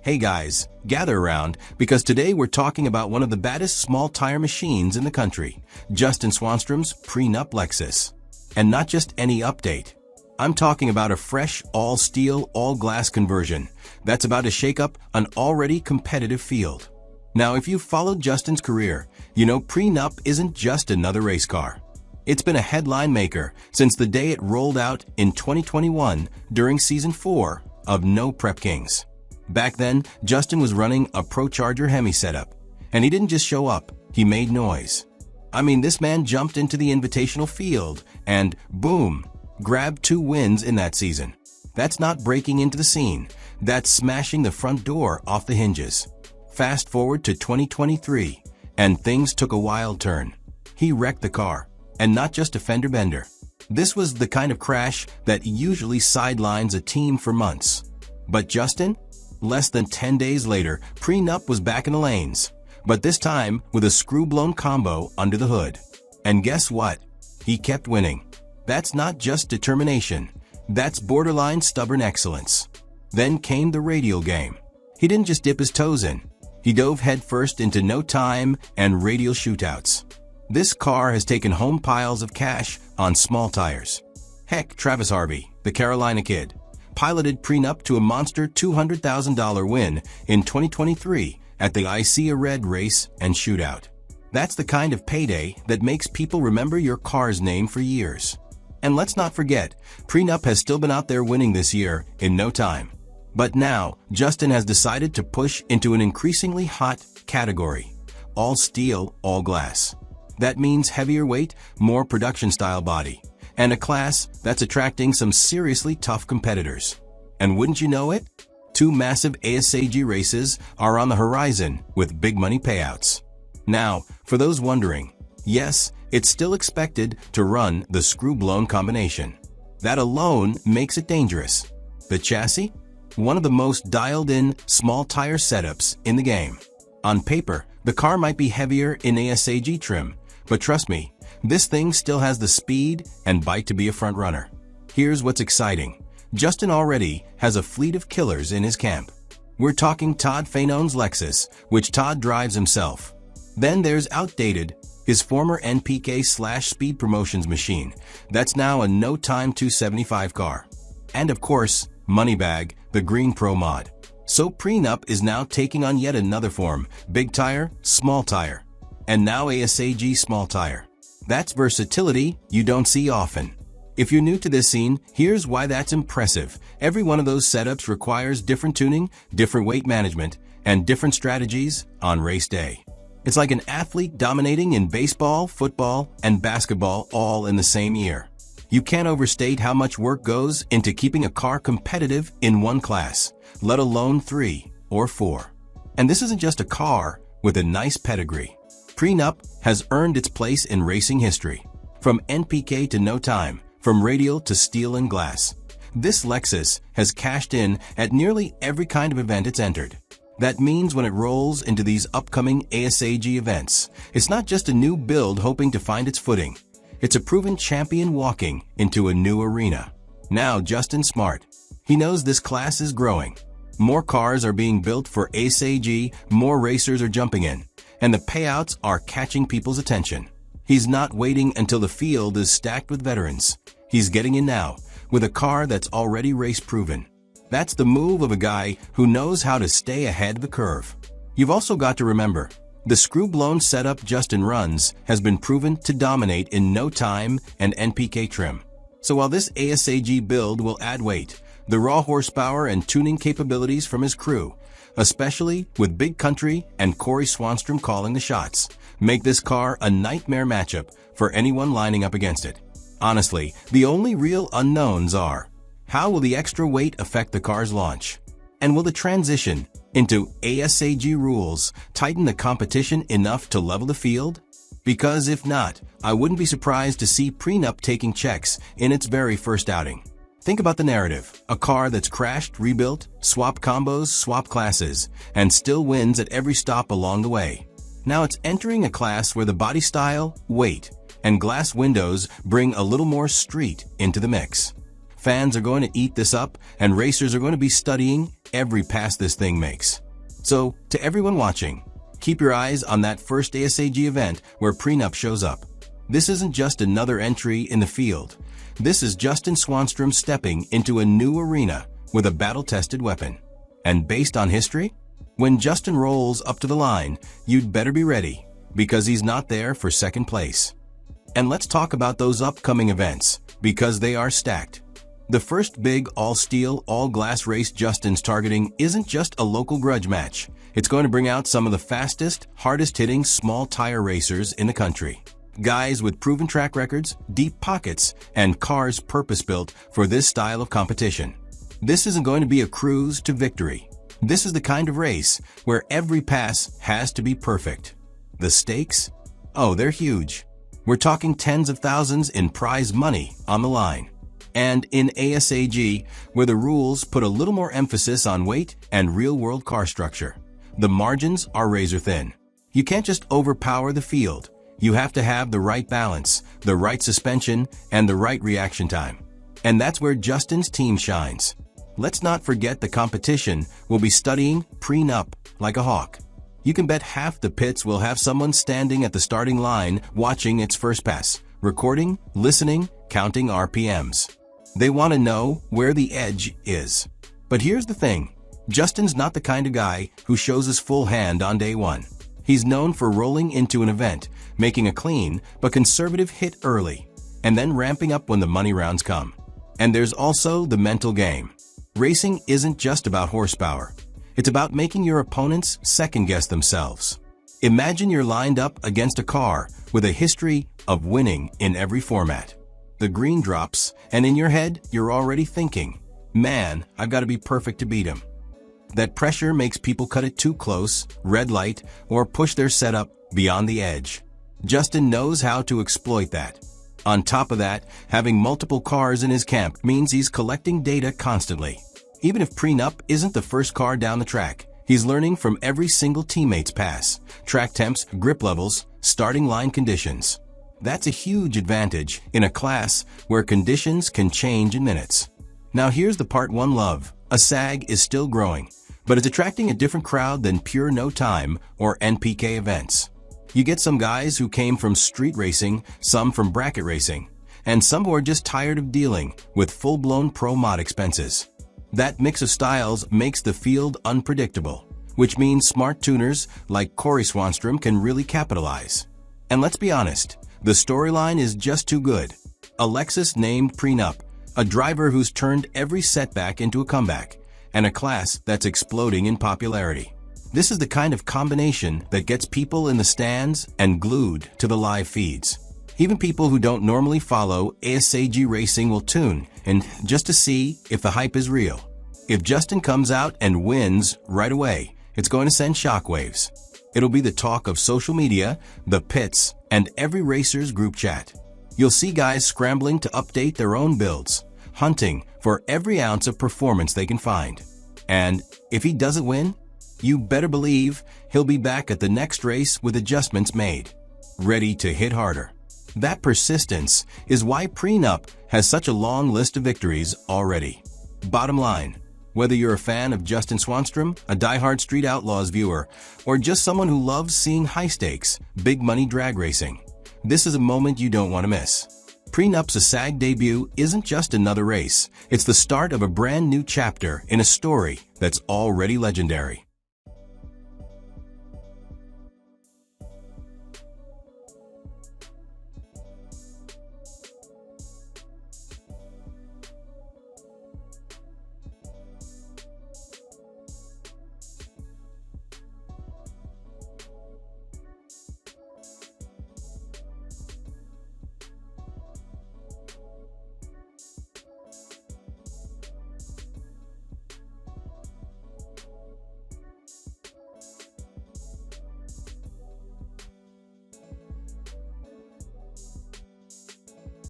Hey guys, gather around because today we're talking about one of the baddest small tire machines in the country, Justin Swanstrom's Prenup Lexus. And not just any update. I'm talking about a fresh, all-steel, all-glass conversion that's about to shake up an already competitive field. Now, if you've followed Justin's career, you know Prenup isn't just another race car. It's been a headline maker since the day it rolled out in 2021 during Season 4 of No Prep Kings. Back then, Justin was running a ProCharger Hemi setup, and he didn't just show up, he made noise. I mean, this man jumped into the invitational field and, boom, grabbed 2 wins in that season. That's not breaking into the scene, that's smashing the front door off the hinges. Fast forward to 2023, and things took a wild turn. He wrecked the car, and not just a fender bender. This was the kind of crash that usually sidelines a team for months. But Justin? Less than 10 days later, Prenup was back in the lanes, but this time with a screw-blown combo under the hood. And guess what? He kept winning. That's not just determination. That's borderline stubborn excellence. Then came the radial game. He didn't just dip his toes in. He dove headfirst into no time and radial shootouts. This car has taken home piles of cash on small tires. Heck, Travis Harvey, the Carolina kid, piloted Prenup to a monster $200,000 win in 2023 at the IHRA race and shootout. That's the kind of payday that makes people remember your car's name for years. And let's not forget, Prenup has still been out there winning this year in no time. But now, Justin has decided to push into an increasingly hot category: all steel, all glass. That means heavier weight, more production-style body, and a class that's attracting some seriously tough competitors. And wouldn't you know it? 2 massive ASAG races are on the horizon with big money payouts. Now, for those wondering, yes, it's still expected to run the screw-blown combination. That alone makes it dangerous. The chassis? One of the most dialed-in small tire setups in the game. On paper, the car might be heavier in ASAG trim, but trust me, this thing still has the speed and bite to be a front-runner. Here's what's exciting. Justin already has a fleet of killers in his camp. We're talking Todd Fainon's Lexus, which Todd drives himself. Then there's Outdated, his former NPK/Speed Promotions machine. That's now a no-time 275 car. And of course, Moneybag, the Green Pro mod. So Prenup is now taking on yet another form: big tire, small tire. And now ASAG small tire. That's versatility you don't see often. If you're new to this scene, here's why that's impressive. Every one of those setups requires different tuning, different weight management, and different strategies on race day. It's like an athlete dominating in baseball, football, and basketball all in the same year. You can't overstate how much work goes into keeping a car competitive in one class, let alone 3 or 4. And this isn't just a car with a nice pedigree. Prenup has earned its place in racing history. From NPK to no time, from radial to steel and glass, this Lexus has cashed in at nearly every kind of event it's entered. That means when it rolls into these upcoming ASAG events, it's not just a new build hoping to find its footing. It's a proven champion walking into a new arena. Now Justin's smart. He knows this class is growing. More cars are being built for ASAG, more racers are jumping in, and the payouts are catching people's attention. He's not waiting until the field is stacked with veterans. He's getting in now, with a car that's already race-proven. That's the move of a guy who knows how to stay ahead of the curve. You've also got to remember, the screw-blown setup Justin runs has been proven to dominate in no time and NPK trim. So while this ASAG build will add weight, the raw horsepower and tuning capabilities from his crew, especially with Big Country and Corey Swanstrom calling the shots, make this car a nightmare matchup for anyone lining up against it. Honestly, the only real unknowns are: how will the extra weight affect the car's launch? And will the transition into ASAG rules tighten the competition enough to level the field? Because if not, I wouldn't be surprised to see Prenup taking checks in its very first outing. Think about the narrative: a car that's crashed, rebuilt, swapped combos, swapped classes, and still wins at every stop along the way. Now it's entering a class where the body style, weight, and glass windows bring a little more street into the mix. Fans are going to eat this up, and racers are going to be studying every pass this thing makes. So, to everyone watching, keep your eyes on that first ASAG event where Prenup shows up. This isn't just another entry in the field. This is Justin Swanstrom stepping into a new arena with a battle-tested weapon. And based on history, when Justin rolls up to the line, you'd better be ready, because he's not there for second place. And let's talk about those upcoming events, because they are stacked. The first big all-steel, all-glass race Justin's targeting isn't just a local grudge match. It's going to bring out some of the fastest, hardest-hitting small tire racers in the country. Guys with proven track records, deep pockets, and cars purpose-built for this style of competition. This isn't going to be a cruise to victory. This is the kind of race where every pass has to be perfect. The stakes? Oh, they're huge. We're talking tens of thousands in prize money on the line. And in ASAG, where the rules put a little more emphasis on weight and real-world car structure, the margins are razor-thin. You can't just overpower the field. You have to have the right balance, the right suspension, and the right reaction time. And that's where Justin's team shines. Let's not forget the competition will be studying Prenup like a hawk. You can bet half the pits will have someone standing at the starting line watching its first pass, recording, listening, counting RPMs. They want to know where the edge is. But here's the thing. Justin's not the kind of guy who shows his full hand on day one. He's known for rolling into an event, making a clean but conservative hit early, and then ramping up when the money rounds come. And there's also the mental game. Racing isn't just about horsepower. It's about making your opponents second-guess themselves. Imagine you're lined up against a car with a history of winning in every format. The green drops, and in your head, you're already thinking, man, I've got to be perfect to beat him. That pressure makes people cut it too close, red light, or push their setup beyond the edge. Justin knows how to exploit that. On top of that, having multiple cars in his camp means he's collecting data constantly. Even if Prenup isn't the first car down the track, he's learning from every single teammate's pass, track temps, grip levels, starting line conditions. That's a huge advantage in a class where conditions can change in minutes. Now here's the part one love. ASAG is still growing, but it's attracting a different crowd than pure no-time or NPK events. You get some guys who came from street racing, some from bracket racing, and some who are just tired of dealing with full-blown pro mod expenses. That mix of styles makes the field unpredictable, which means smart tuners like Corey Swanstrom can really capitalize. And let's be honest, the storyline is just too good. A Lexus named Prenup, a driver who's turned every setback into a comeback, and a class that's exploding in popularity. This is the kind of combination that gets people in the stands and glued to the live feeds. Even people who don't normally follow ASAG racing will tune in just to see if the hype is real. If Justin comes out and wins right away, it's going to send shockwaves. It'll be the talk of social media, the pits, and every racer's group chat. You'll see guys scrambling to update their own builds, hunting for every ounce of performance they can find. And if he doesn't win, you better believe he'll be back at the next race with adjustments made, ready to hit harder. That persistence is why Prenup has such a long list of victories already. Bottom line, whether you're a fan of Justin Swanstrom, a diehard Street Outlaws viewer, or just someone who loves seeing high-stakes, big-money drag racing, this is a moment you don't want to miss. Prenup's ASAG debut isn't just another race. It's the start of a brand new chapter in a story that's already legendary.